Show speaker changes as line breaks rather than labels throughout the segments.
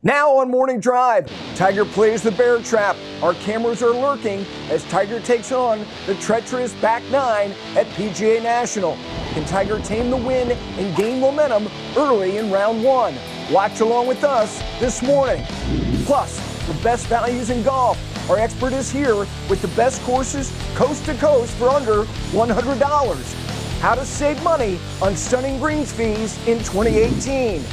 Now on Morning Drive, Tiger plays the bear trap. Our cameras are lurking as Tiger takes on the treacherous back nine at PGA National. Can Tiger tame the win and gain momentum early in round one? Watch along with us this morning. Plus, the best values in golf. Our expert is here with the best courses coast to coast for under $100. How to save money on stunning greens fees in 2018.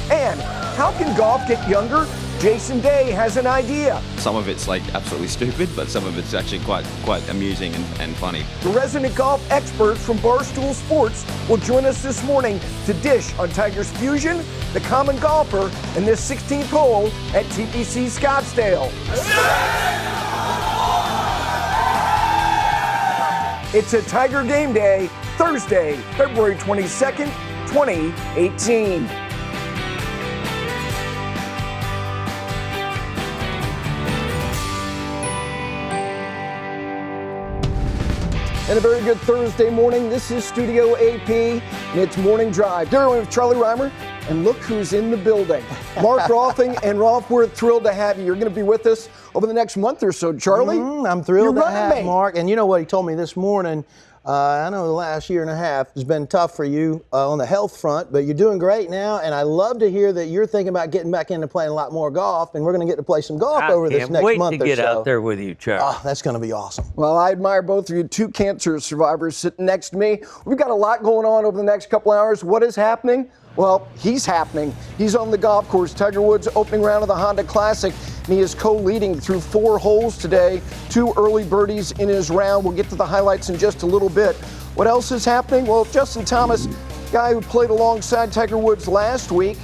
And how can golf get younger? Jason Day has an idea.
Some of it's like absolutely stupid, but some of it's actually quite amusing and funny.
The resident golf experts from Barstool Sports will join us this morning to dish on Tiger's fusion, the common golfer, and this 16th hole at TPC Scottsdale. It's a Tiger Game Day, Thursday, February 22nd, 2018. And a very good Thursday morning. This is Studio AP, and it's Morning Drive. Here with Charlie Reimer, and look who's in the building. Mark Rolfing, and Rolf, we're thrilled to have you. You're going to be with us over the next month or so, Charlie.
I'm thrilled to have Mark. And you know what he told me this morning? I know the last year and a half has been tough for you on the health front, but you're doing great now, and I love to hear that you're thinking about getting back into playing a lot more golf, and we're going to get to play some golf over this next month or so.
I can't wait to get out there with you, Charlie.
Oh, that's going to be awesome.
Well, I admire both of you, two cancer survivors sitting next to me. We've got a lot going on over the next couple hours. What is happening? Well, he's happening. He's on the golf course. Tiger Woods opening round of the Honda Classic, and he is co-leading through 4 holes today. 2 early birdies in his round. We'll get to the highlights in just a little bit. What else is happening? Well, Justin Thomas, guy who played alongside Tiger Woods last week,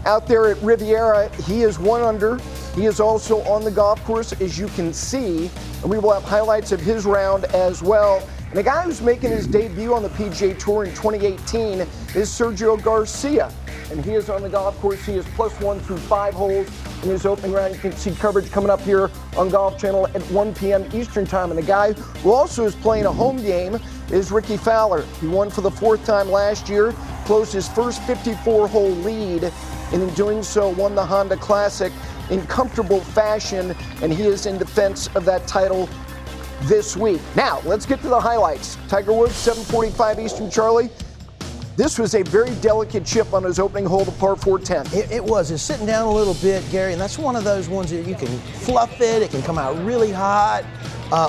out there at Riviera, he is 1 under. He is also on the golf course, as you can see, and we will have highlights of his round as well. And the guy who's making his debut on the PGA Tour in 2018 is Sergio Garcia, and he is on the golf course. He is +1 through 5 holes in his opening round. You can see coverage coming up here on Golf Channel at 1 p.m. Eastern Time. And the guy who also is playing a home game is Ricky Fowler. He won for the 4th time last year, closed his first 54-hole lead, and in doing so won the Honda Classic in comfortable fashion, and he is in defense of that title this week. Now, let's get to the highlights. Tiger Woods, 7:45 Eastern, Charlie. This was a very delicate chip on his opening hole, the par 4 10.
It was. It's sitting down a little bit, Gary, and that's one of those ones that you can fluff it. It can come out really hot,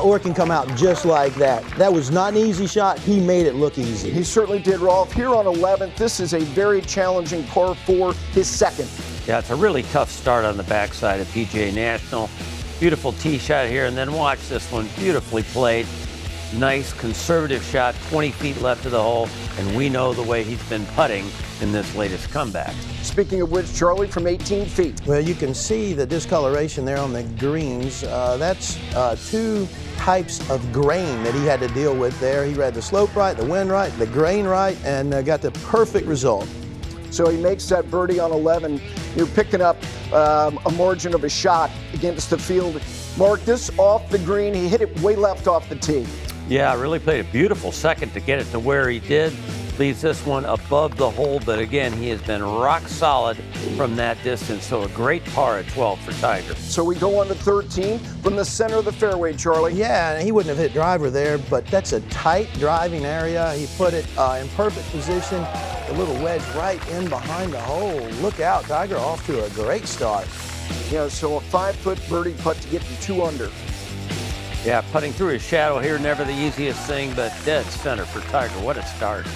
or it can come out just like that. That was not an easy shot. He made it look easy.
He certainly did, Rolf. Here on 11th, this is a very challenging par 4, his second.
Yeah, it's a really tough start on the backside of PGA National. Beautiful tee shot here, and then watch this one. Beautifully played. Nice conservative shot, 20 feet left of the hole, and we know the way he's been putting in this latest comeback.
Speaking of which, Charlie, from 18 feet.
Well, you can see the discoloration there on the greens. That's 2 types of grain that he had to deal with there. He had the slope right, the wind right, the grain right, and got the perfect result.
So he makes that birdie on 11. You're picking up a margin of a shot against the field. Mark, this off the green, he hit it way left off the tee.
Yeah, really played a beautiful second to get it to where he did. Leaves this one above the hole, but again, he has been rock solid from that distance. So a great par at 12 for Tiger.
So we go on to 13 from the center of the fairway, Charlie.
Yeah, and he wouldn't have hit driver there, but that's a tight driving area. He put it in perfect position. A little wedge right in behind the hole. Look out, Tiger off to a great start.
Yeah, so a 5-foot birdie putt to get to 2 under.
Yeah, putting through his shadow here, never the easiest thing, but dead center for Tiger. What a start.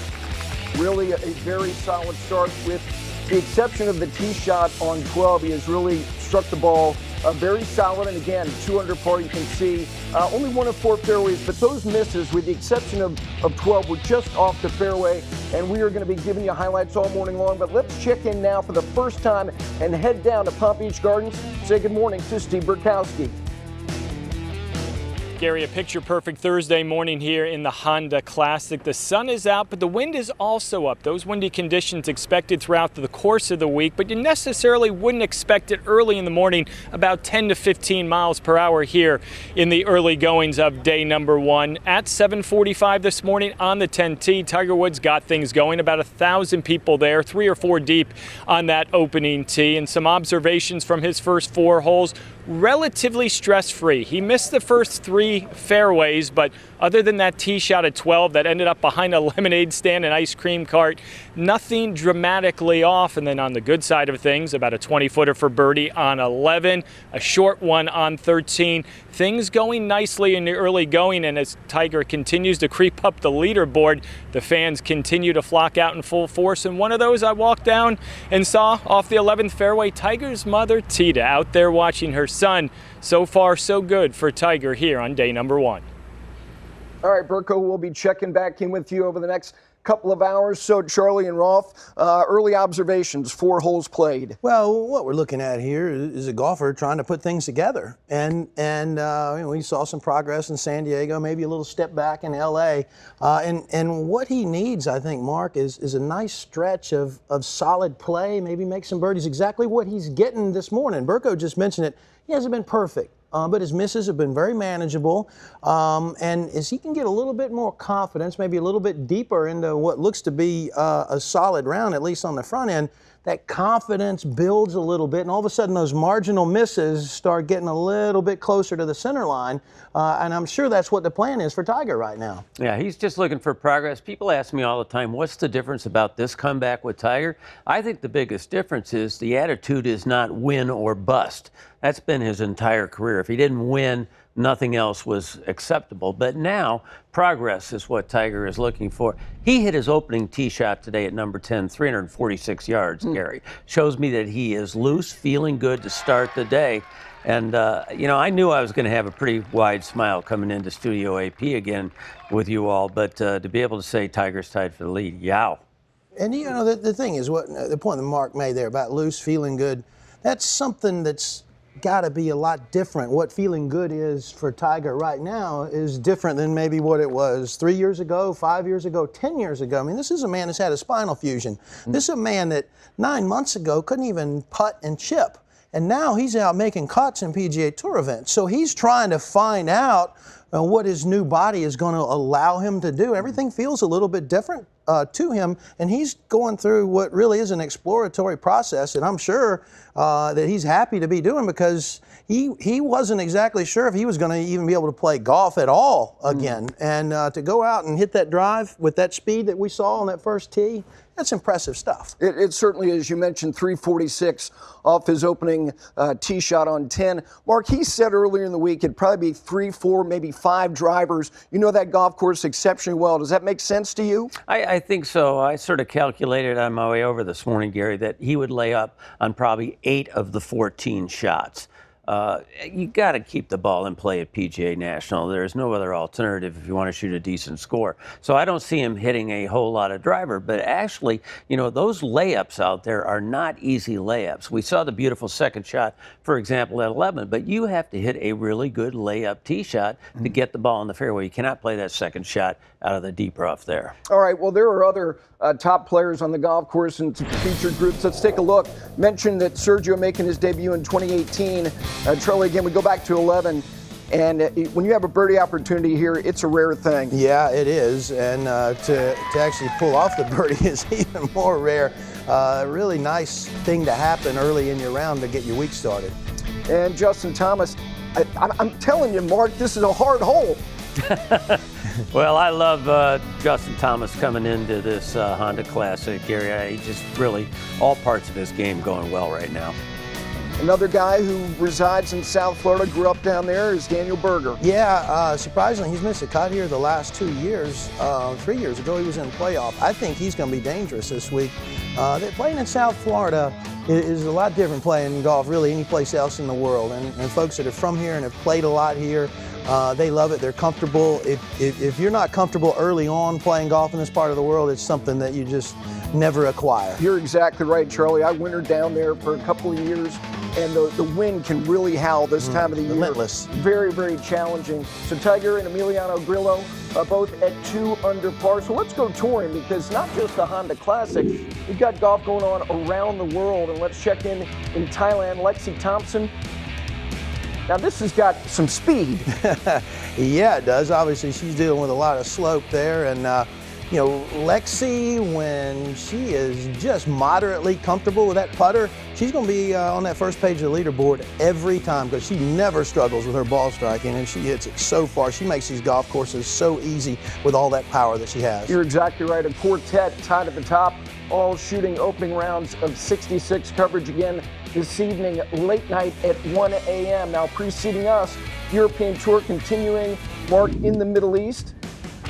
Really a very solid start, with the exception of the tee shot on 12. He has really struck the ball very solid, and again, 2 under par. You can see only 1 of 4 fairways, but those misses, with the exception of 12, were just off the fairway, and we are going to be giving you highlights all morning long. But let's check in now for the first time and head down to Palm Beach Gardens. Say good morning to Steve Burkowski.
Gary, a picture-perfect Thursday morning here in the Honda Classic. The sun is out, but the wind is also up. Those windy conditions expected throughout the course of the week, but you necessarily wouldn't expect it early in the morning, about 10 to 15 miles per hour here in the early goings of day number one. At 7:45 this morning on the 10T, Tiger Woods got things going. About 1,000 people there, 3 or 4 deep on that opening tee, and some observations from his first 4 holes. Relatively stress-free. He missed the first 3 fairways, but other than that tee shot at 12 that ended up behind a lemonade stand and ice cream cart, nothing dramatically off. And then on the good side of things, about a 20-footer for birdie on 11, a short one on 13. Things going nicely in the early going, and as Tiger continues to creep up the leaderboard, the fans continue to flock out in full force. And one of those I walked down and saw off the 11th fairway, Tiger's mother, Tita, out there watching her son. So far, so good for Tiger here on day number one.
All right, Burko, we'll be checking back in with you over the next couple of hours. So, Charlie and Rolf, early observations, 4 holes played.
Well, what we're looking at here is a golfer trying to put things together. And we saw some progress in San Diego, maybe a little step back in L.A. And what he needs, I think, Mark, is a nice stretch of solid play, maybe make some birdies. Exactly what he's getting this morning. Burko just mentioned it. He hasn't been perfect. But his misses have been very manageable. And as he can get a little bit more confidence, maybe a little bit deeper into what looks to be a solid round, at least on the front end, that confidence builds a little bit, and all of a sudden those marginal misses start getting a little bit closer to the center line. And I'm sure that's what the plan is for Tiger right now.
Yeah, he's just looking for progress. People ask me all the time, what's the difference about this comeback with Tiger? I think the biggest difference is the attitude is not win or bust. That's been his entire career. If he didn't win, nothing else was acceptable. But now, progress is what Tiger is looking for. He hit his opening tee shot today at number 10, 346 yards, Gary. Shows me that he is loose, feeling good to start the day. And, I knew I was going to have a pretty wide smile coming into Studio AP again with you all. But to be able to say Tiger's tied for the lead, yow.
And, the thing is, what the point that Mark made there about loose, feeling good, that's something that's got to be a lot different. What feeling good is for Tiger right now is different than maybe what it was 3 years ago, 5 years ago, 10 years ago. I mean, this is a man that's had a spinal fusion. This is a man that 9 months ago couldn't even putt and chip. And now he's out making cuts in PGA Tour events. So he's trying to find out what his new body is going to allow him to do. Everything feels a little bit different to him, and he's going through what really is an exploratory process, and I'm sure that he's happy to be doing, because he wasn't exactly sure if he was going to even be able to play golf at all again. And to go out and hit that drive with that speed that we saw on that first tee, that's impressive stuff.
It certainly is. You mentioned 346 off his opening tee shot on 10. Mark, he said earlier in the week it'd probably be 3, 4, maybe 5 drivers. You know that golf course exceptionally well. Does that make sense to you?
I think so. I sort of calculated on my way over this morning, Gary, that he would lay up on probably 8 of the 14 shots. You got to keep the ball in play at PGA National. There's no other alternative if you want to shoot a decent score. So I don't see him hitting a whole lot of driver, but actually, those layups out there are not easy layups. We saw the beautiful second shot, for example, at 11, but you have to hit a really good layup tee shot to get the ball in the fairway. You cannot play that second shot out of the deep rough there.
All right, well, there are other top players on the golf course and featured groups. Let's take a look. Mentioned that Sergio making his debut in 2018. Charlie, again, we go back to 11, and when you have a birdie opportunity here, it's a rare thing.
Yeah, it is, and to actually pull off the birdie is even more rare. Really nice thing to happen early in your round to get your week started.
And Justin Thomas, I'm telling you, Mark, this is a hard hole.
Well, I love Justin Thomas coming into this Honda Classic, Gary. He just really, all parts of his game going well right now.
Another guy who resides in South Florida, grew up down there, is Daniel Berger.
Yeah, surprisingly, he's missed a cut here the last 2 years. 3 years ago, he was in the playoff. I think he's going to be dangerous this week. Playing in South Florida is a lot different playing golf really any place else in the world. And folks that are from here and have played a lot here They love it. They're comfortable. If you're not comfortable early on playing golf in this part of the world, it's something that you just never acquire.
You're exactly right, Charlie. I wintered down there for a couple of years, and the wind can really howl this time of the year.
Relentless.
Very, very challenging. So Tiger and Emiliano Grillo both at 2 under par. So let's go touring, because not just the Honda Classic, we've got golf going on around the world. And let's check in Thailand. Lexi Thompson. Now this has got some speed.
Yeah, it does. Obviously, she's dealing with a lot of slope there, and you know, Lexi, when she is just moderately comfortable with that putter, she's going to be on that first page of the leaderboard every time, because she never struggles with her ball striking, and she hits it so far. She makes these golf courses so easy with all that power that she has.
You're exactly right. A quartet tied at the top, all shooting opening rounds of 66 coverage again this evening, late night at 1 a.m. Now preceding us, European Tour continuing, Mark, in the Middle East.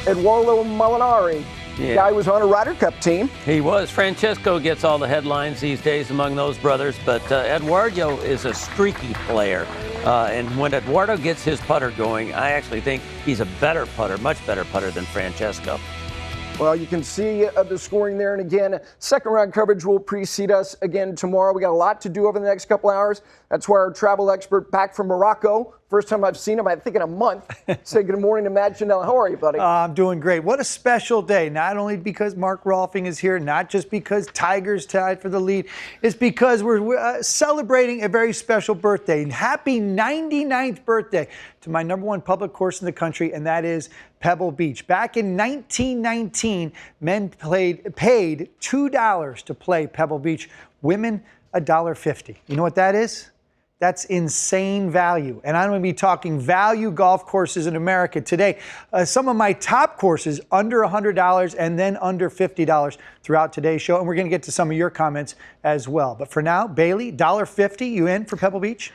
Eduardo Molinari, guy was on a Ryder Cup team.
He was. Francesco gets all the headlines these days among those brothers, but Eduardo is a streaky player. And when Eduardo gets his putter going, I actually think he's a better putter, much better putter than Francesco.
Well, you can see the scoring there. And again, second round coverage will precede us again tomorrow. We got a lot to do over the next couple hours. That's why our travel expert back from Morocco, first time I've seen him, I think in a month. Say good morning to Matt Janelle. How are you, buddy?
I'm doing great. What a special day. Not only because Mark Rolfing is here, not just because Tiger's tied for the lead. It's because we're celebrating a very special birthday. Happy 99th birthday to my #1 public course in the country, and that is Pebble Beach. Back in 1919, men paid $2 to play Pebble Beach. Women, $1.50. You know what that is? That's insane value. And I'm going to be talking value golf courses in America today. Some of my top courses under $100 and then under $50 throughout today's show. And we're going to get to some of your comments as well. But for now, Bailey, $1.50, you in for Pebble Beach?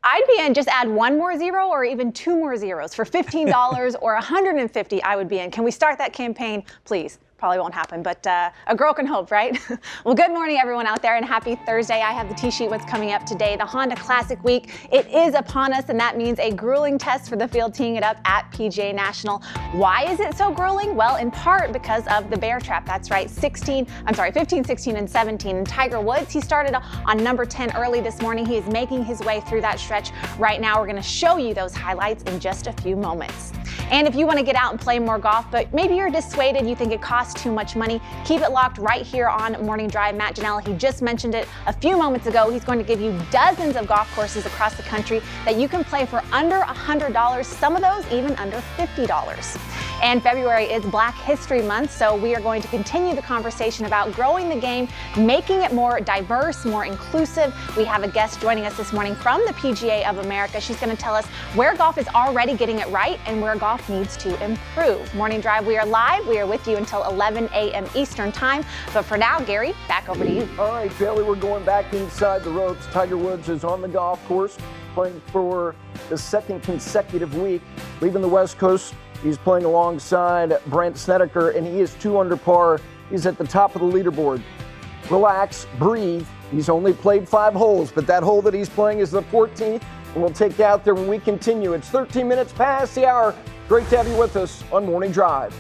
I'd be in. Just add 1 more zero or even 2 more zeros. For $15 or $150, I would be in. Can we start that campaign, please? Probably won't happen, but a girl can hope, right? Well, good morning, everyone out there, and happy Thursday. I have the tee sheet what's coming up today. The Honda Classic Week, it is upon us, and that means a grueling test for the field teeing it up at PGA National. Why is it so grueling? Well, in part because of the bear trap. That's right, 15, 16, and 17. And Tiger Woods, he started on number 10 early this morning. He is making his way through that stretch right now. We're going to show you those highlights in just a few moments. And if you want to get out and play more golf, but maybe you're dissuaded, you think it costs too much money, keep it locked right here on Morning Drive. Matt Janelle, he just mentioned it a few moments ago. He's going to give you dozens of golf courses across the country that you can play for under $100, some of those even under $50. And February is Black History Month, so we are going to continue the conversation about growing the game, making it more diverse, more inclusive. We have a guest joining us this morning from the PGA of America. She's going to tell us where golf is already getting it right and where golf needs to improve. Morning Drive, we are live. We are with you until 11 a.m. Eastern Time. But for now, Gary, back over to you.
All right, Bailey, we're going back inside the ropes. Tiger Woods is on the golf course, playing for the second consecutive week. Leaving the West Coast, he's playing alongside Brent Snedeker, and he is 2 under par. He's at the top of the leaderboard. Relax, breathe. He's only played 5 holes, but that hole that he's playing is the 14th, and we'll take you out there when we continue. It's 13 minutes past the hour. Great to have you with us on Morning Drive.